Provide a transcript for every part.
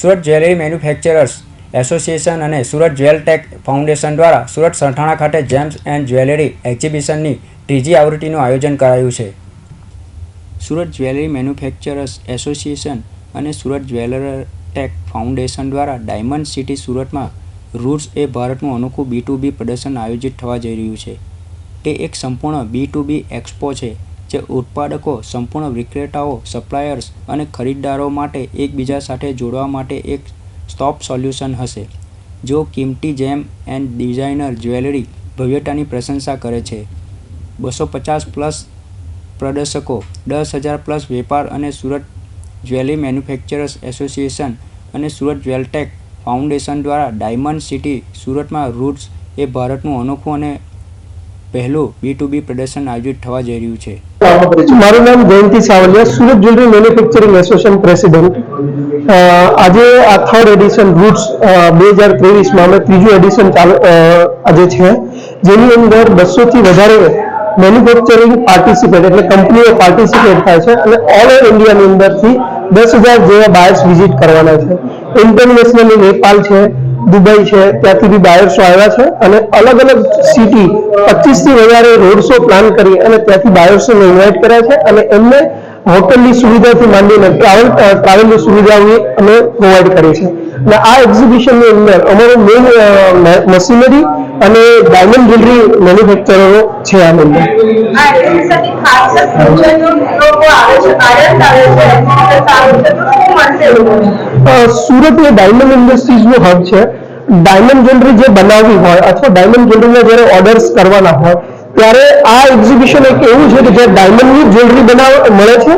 Surat jewellery manufacturers association અને Surat jewel tech foundation દ્વારા સુરત સરથાણા ખાતે જેમ્સ એન્ડ જ્વેલરી એક્ઝિબિશનની ત્રીજી આવૃત્તિનું આયોજન કરાયું છે. સુરત જ્વેલરી મેન્યુફેક્ચરર્સ એસોસિએશન અને સુરત જ્વેલર ટેક ફાઉન્ડેશન દ્વારા ડાયમંડ સિટી સુરતમાં રૂટ્સ એ ભારતનું અનોખું B2B પ્રદર્શન આયોજિત થવા જઈ રહ્યું છે. તે એક સંપૂર્ણ B2B એક્સપો છે જે ઉત્પાદકો, સંપૂર્ણ વિક્રેતાઓ, સપ્લાયર્સ અને ખરીદદારો માટે એકબીજા સાથે જોડવા માટે એક સ્ટોપ સોલ્યુશન હશે. જેઓ કિંમતી જેમ એન્ડ ડિઝાઇનર જ્વેલરી ભવ્યતાની પ્રશંસા કરે છે. 250+ પ્રદર્શકો, 10,000+ વેપાર અને સુરત જ્વેલરી મેન્યુફેક્ચરર્સ એસોસિએશન અને સુરત જ્વેલટેક ફાઉન્ડેશન દ્વારા ડાયમંડ સિટી સુરતમાં રૂટ્સ એ ભારતનું અનોખું અને પહેલું B2B પ્રદર્શન આયોજિત થવા જઈ રહ્યું છે. મારું નામ Jayanti Savaliya, Surat jewellery manufacturing association president. આજે આ થર્ડ એડિશન રૂટ્સ 2023માં અમે ત્રીજું એડિશન આજે છે, જેની અંદર 200 થી વધારે મેન્યુફેક્ચરિંગ પાર્ટિસિપેટ એટલે કંપનીઓ પાર્ટિસિપેટ થાય છે અને ઓલ ઓવર ઇન્ડિયાની અંદરથી 10,000 જેવા બાયર્સ વિઝિટ કરવાના છે. ઇન્ટરનેશનલી નેપાલ છે, દુબઈ છે, ત્યાંથી બી બાયર્સો આવ્યા છે અને અલગ અલગ સિટી 25 થી વધારે રોડ શો પ્લાન કરી અને ત્યાંથી બાયર્સોને ઇન્વાઇટ કર્યા છે અને એમને હોટલની સુવિધાથી માંડીને ટ્રાવેલની સુવિધાઓ અમે પ્રોવાઈડ કરી છે. અને આ એક્ઝિબિશનની અંદર અમારું મેઇન મશીનરી અને ડાયમંડ જ્વેલરી મેન્યુફેક્ચરરો છે. આ અંદર સુરત એ ડાયમંડ ઇન્ડસ્ટ્રીઝનું હબ છે. ડાયમંડ જ્વેલરી જે બનાવવી હોય અથવા ડાયમંડ જ્વેલરીના જ્યારે ઓર્ડર્સ કરવાના હોય ત્યારે આ એક્ઝિબિશન એક એવું છે કે જ્યાં ડાયમંડની જ્વેલરી મળે છે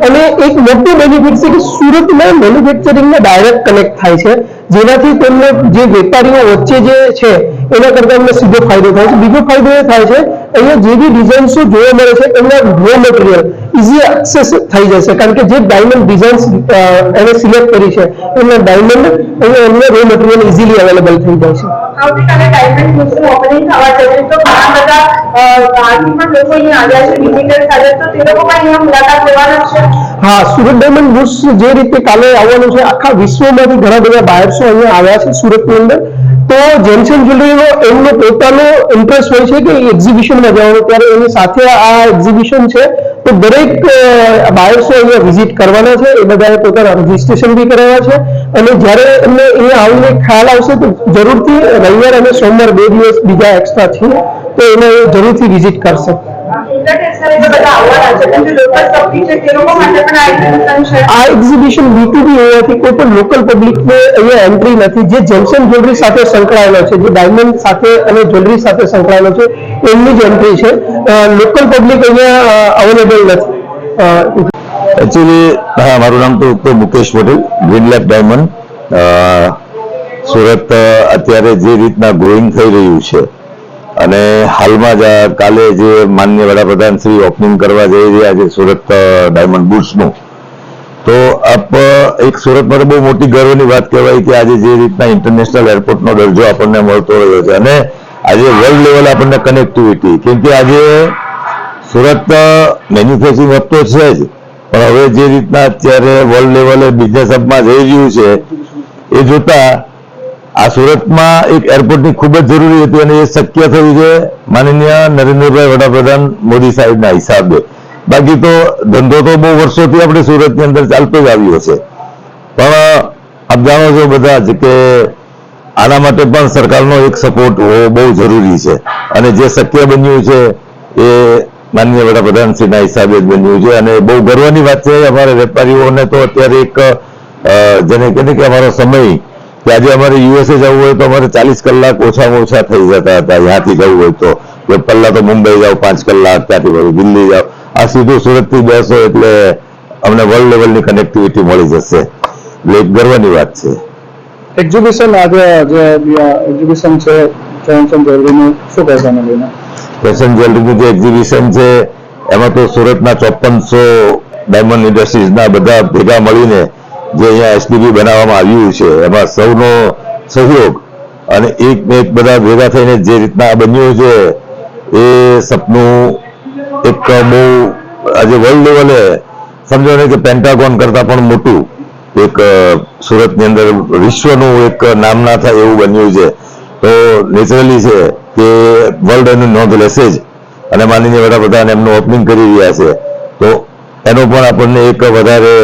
અને એક મોટું બેનિફિટ છે કે સુરતમાં મેન્યુફેક્ચરિંગને ડાયરેક્ટ કનેક્ટ થાય છે, જેનાથી તેમને જે વેપારીઓ વચ્ચે જે છે એના કરતાં એમને સીધો ફાયદો થાય છે. બીજો ફાયદો એ થાય છે અહીંયા જે બી ડિઝાઇન્સો જોવા મળે છે એમના રો મટીરિયલ ઇઝી એક્સેસ થઈ જશે, કારણ કે જે ડાયમંડ ડિઝાઇન્સ એને સિલેક્ટ કરી છે એમના ડાયમંડ અહીંયા એમને રો મટીરિયલ ઇઝીલી અવેલેબલ થઈ જાય છે. આવતીકાલે ડાયમંડ બુક્સનું ઓપનિંગ થવા જશે તો ઘણા બધા બહારથી પણ લોકો અહીંયા આવ્યા છે, વિઝિટર થયા તો તે લોકો પણ અહીંયા મુલાકાત લેવાના છે. હા, સુરત ડાયમંડ બુક્સ જે રીતે કાલે આવવાનું છે, આખા વિશ્વમાંથી ઘણા બધા બાયર્સો અહીંયા આવ્યા છે સુરતની અંદર. તો જેમ્સ એન્ડ જ્વેલરીનો એમનો પોતાનો ઇન્ટરેસ્ટ હોય છે કે એક્ઝિબિશનમાં જવાનું, ત્યારે એની સાથે આ એક્ઝિબિશન છે તો દરેક બાયર્સો અહીંયા વિઝિટ કરવાના છે. એ બધાએ પોતાના રજીસ્ટ્રેશન બી કરાવ્યા છે અને જ્યારે એમને અહીંયા આવીને ખ્યાલ આવશે તો જરૂરથી રવિવાર અને સોમવાર 2 દિવસ બીજા એક્સ્ટ્રા છે તો એને જરૂરથી વિઝિટ કરશે. આ એક્ઝિબિશન B2B હોવાથી કોઈ પણ લોકલ પબ્લિકને અહીંયા એન્ટ્રી નથી. જે જેમ્સ એન્ડ જ્વેલરી સાથે સંકળાયેલો છે, જે ડાયમંડ સાથે અને જ્વેલરી સાથે સંકળાયેલો છે એમની જ એન્ટ્રી છે. લોકલ પબ્લિક અહીંયા અવેલેબલ નથી. એકચ્યુઅલી મારું નામ તો મુકેશ પટેલ, ગ્રીનલેક ડાયમંડ. સુરત અત્યારે જે રીતના ગ્રોઈંગ થઈ રહ્યું છે અને હાલમાં જ કાલે જે માનનીય વડાપ્રધાન શ્રી ઓપનિંગ કરવા જઈ રહ્યા છે સુરત ડાયમંડ બુટ્સનું, તો આપ એક સુરત માટે બહુ મોટી ગર્વની વાત કહેવાય કે આજે જે રીતના ઇન્ટરનેશનલ એરપોર્ટનો દરજ્જો આપણને મળતો રહ્યો છે અને આજે વર્લ્ડ લેવલ આપણને કનેક્ટિવિટી, કેમ કે આજે સુરત મેન્યુફેક્ચરિંગ હબ તો છે જ, પણ હવે જે રીતના અત્યારે વર્લ્ડ લેવલે બિઝનેસ હબમાં જઈ રહ્યું છે એ જોતા આ સુરતમાં એક એરપોર્ટની ખૂબ જ જરૂરી હતી અને એ શક્ય થયું છે માનનીય નરેન્દ્રભાઈ વડાપ્રધાન મોદી સાહેબના હિસાબે. બાકી તો ધંધો તો બહુ વર્ષોથી આપણે સુરતની અંદર ચાલતો જ આવ્યો છે, પણ આપ જાણો છો બધા જ કે આના માટે પણ સરકારનો એક સપોર્ટ હોવો બહુ જરૂરી છે અને જે શક્ય બન્યું છે એ માનનીય વડાપ્રધાનશ્રીના હિસાબે જ બન્યું છે અને બહુ ગર્વની વાત છે. અમારા વેપારીઓને તો અત્યારે એક જેને કહે કે અમારો સમય કે આજે અમારે USA જવું હોય તો અમારે 40 કલાક ઓછામાં ઓછા થઈ જતા હતા. અહીંયાથી જવું હોય તો પહેલા તો મુંબઈ જાઓ 5 કલાક, ત્યાંથી પછી દિલ્હી જાઓ, આ સીધું સુરતથી બેસો એટલે અમને વર્લ્ડ લેવલની કનેક્ટિવિટી મળી જશે, એટલે એક ગર્વની વાત છે. એક્ઝિબિશન આજે જે એક્ઝિબિશન છે ફેશન જ્વેલરીનું શું કહેવાનું લઈને? ફેશન જ્વેલરીનું જે એક્ઝિબિશન છે એમાં તો સુરતના 5400 ડાયમંડ ઇન્ડસ્ટ્રીઝના બધા ભેગા મળીને જે અહીંયા SDB બનાવવામાં આવ્યું છે એમાં સૌનો સહયોગ અને એક બધા ભેગા થઈને જે રીતના બન્યું છે એ સપનું એક બહુ આજે વર્લ્ડ લેવલે સમજો ને કે પેન્ટાગોન કરતા પણ મોટું એક સુરતની અંદર વિશ્વનું એક નામના થાય એવું બન્યું છે. તો નેચરલી છે કે વર્લ્ડ એનું નોંધ લેશે જ, અને માનનીય વડાપ્રધાન એમનું ઓપનિંગ કરી રહ્યા છે. તો એનો પણ આપણને એક વધારે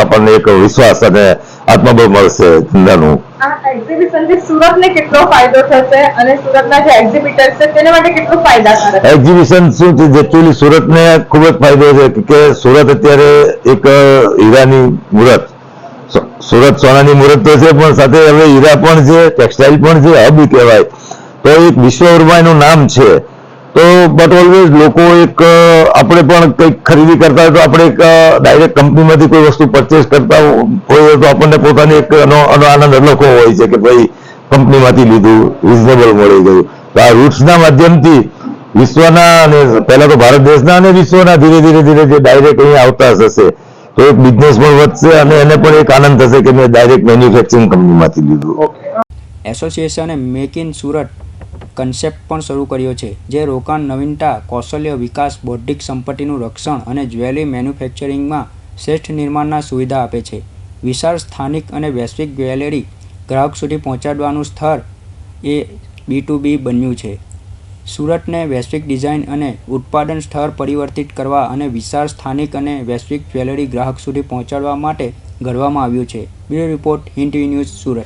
આપણને એક વિશ્વાસ અને આત્મબળ મળશે ધંધાનું. આ એક્ઝિબિશનથી સુરતને કેટલો ફાયદો થશે અને સુરતના જે એક્ઝિબિટર્સ છે તેને માટે કેટલું ફાયદાકારક? એક્ઝિબિશન શું છે, એકચ્યુઅલી સુરતને ખૂબ જ ફાયદો છે કે સુરત અત્યારે એક હીરાની મુહૂર્ત, સુરત સોનાની મુહૂર્ત તો છે, પણ સાથે હવે હીરા પણ છે, ટેક્સટાઇલ પણ છે, હબ કહેવાય. તો એક વિશ્વભરમાં એનું નામ છે. તો બટ ઓલવેઝ લોકો એક આપણે પણ કંઈક ખરીદી કરતા હોય તો આપણે એક ડાયરેક્ટ કંપનીમાંથી કોઈ વસ્તુ પરચેસ કરતા હોય તો આપણને પોતાની એક આનંદ અનોખો હોય છે કે ભાઈ કંપનીમાંથી લીધું, રિઝનેબલ મળી ગયું. તો આ રૂટ્સના માધ્યમથી વિશ્વના અને પહેલા તો ભારત દેશના અને વિશ્વના ધીરે ધીરે જે ડાયરેક્ટ અહીંયા આવતા હશે તો એક બિઝનેસ પણ વધશે અને એને પણ એક આનંદ થશે કે મેં ડાયરેક્ટ મેન્યુફેક્ચરિંગ કંપનીમાંથી લીધું. એસોસિએશને મેક ઇન સુરત કન્સેપ્ટ પણ શરૂ કર્યો છે, જે રોકાણ, નવીનતા, કૌશલ્ય વિકાસ, બૌદ્ધિક સંપત્તિનું રક્ષણ અને જ્વેલરી મેન્યુફેક્ચરિંગમાં શ્રેષ્ઠ નિર્માણના સુવિધા આપે છે. વિશાળ સ્થાનિક અને વૈશ્વિક જ્વેલરી ગ્રાહક સુધી પહોંચાડવાનું સ્થળ એ B2B બન્યું છે. સુરતને વૈશ્વિક ડિઝાઇન અને ઉત્પાદન સ્થળ પરિવર્તિત કરવા અને વિશાળ સ્થાનિક અને વૈશ્વિક જ્વેલરી ગ્રાહક સુધી પહોંચાડવા માટે ઘડવામાં આવ્યું છે. Bureau report, Hind TV news, Surat.